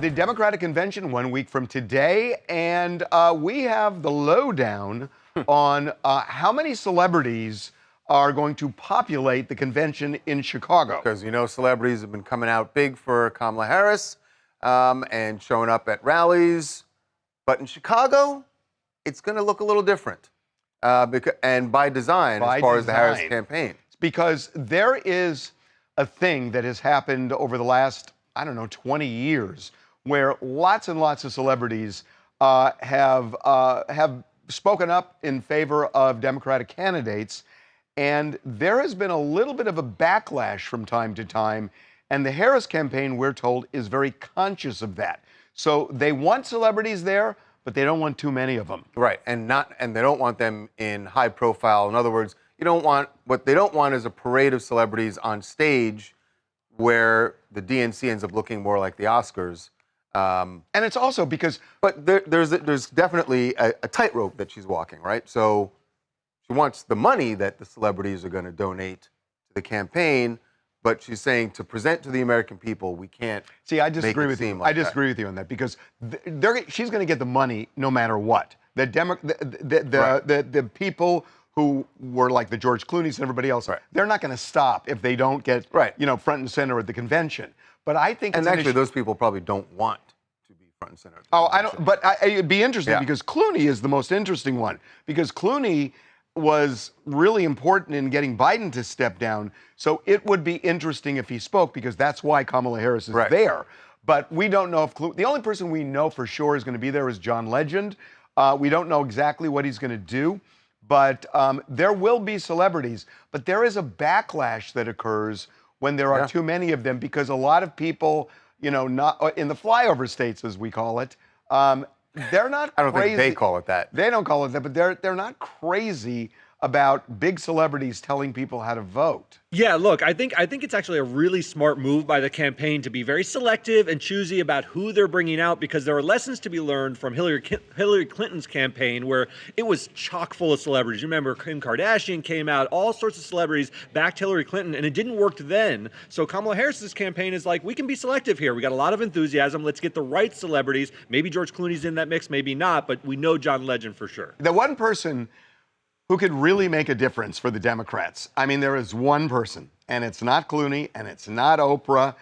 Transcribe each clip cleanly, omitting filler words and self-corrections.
The Democratic Convention 1 week from today, and we have the lowdown on how many celebrities are going to populate the convention in Chicago. Because, you know, celebrities have been coming out big for Kamala Harris and showing up at rallies. But in Chicago, it's going to look a little different. And by design, as far as the Harris campaign. Because there is a thing that has happened over the last, 20 years, where lots and lots of celebrities have spoken up in favor of Democratic candidates, and there has been a little bit of a backlash from time to time, and the Harris campaign, we're told, is very conscious of that. So they want celebrities there, but they don't want too many of them. Right, and they don't want them in high profile. In other words, what they don't want is a parade of celebrities on stage where the DNC ends up looking more like the Oscars. And it's also because... But there's definitely a tightrope that she's walking, right? So she wants the money that the celebrities are going to donate to the campaign, but she's saying to present to the American people, we can't. See, I disagree with you. I disagree with you on that, because she's going to get the money no matter what. The people who were like the George Clooney's and everybody else, they're not going to stop if they don't get front and center at the convention. But I think, and actually, those people probably don't want to be front and center. Oh, I don't. But it'd be interesting because Clooney is the most interesting one, because Clooney was really important in getting Biden to step down. So it would be interesting if he spoke, because that's why Kamala Harris is there. But we don't know if the only person we know for sure is going to be there is John Legend. We don't know exactly what he's going to do, but there will be celebrities. But there is a backlash that occurs when there are too many of them, because a lot of people, not in the flyover states, as we call it, they're not crazy. I don't think they call it that. They don't call it that, but they're not crazy about big celebrities telling people how to vote. Yeah, look, I think it's actually a really smart move by the campaign to be very selective and choosy about who they're bringing out, because there are lessons to be learned from Hillary Clinton's campaign, where it was chock full of celebrities. You remember Kim Kardashian came out, all sorts of celebrities backed Hillary Clinton, and it didn't work then. So Kamala Harris's campaign is like, we can be selective here. We got a lot of enthusiasm. Let's get the right celebrities. Maybe George Clooney's in that mix, maybe not, but we know John Legend for sure. The one person who could really make a difference for the Democrats, there is one person, and it's not Clooney, and it's not Oprah,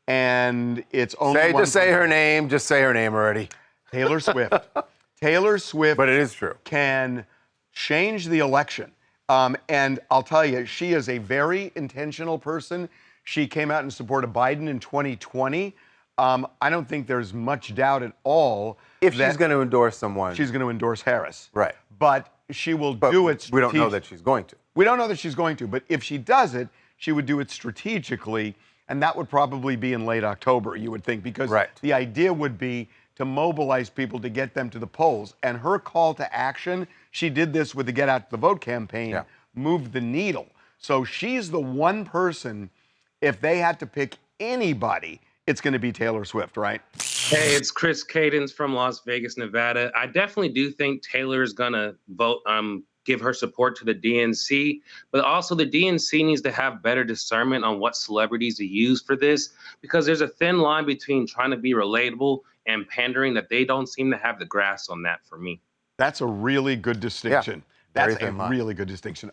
and it's only Just say her name. Just say her name already. Taylor Swift. Taylor Swift. But it is true. Can change the election. And I'll tell you, she is a very intentional person. She came out in support of Biden in 2020. I don't think there's much doubt at all if she's going to endorse someone. She's going to endorse Harris. Right. But she will do it strategically. We don't know that she's going to. We don't know that she's going to, but if she does it, she would do it strategically, and that would probably be in late October, you would think, because the idea would be to mobilize people to get them to the polls. And her call to action, she did this with the Get Out the Vote campaign, moved the needle. So she's the one person, if they had to pick anybody, it's going to be Taylor Swift, right? Hey, it's Cadence from Las Vegas, Nevada. I definitely do think Taylor's going to vote, give her support to the DNC, but also the DNC needs to have better discernment on what celebrities to use for this, because there's a thin line between trying to be relatable and pandering that they don't seem to have the grasp on that for me. That's a really good distinction. Yeah, That's a really good distinction.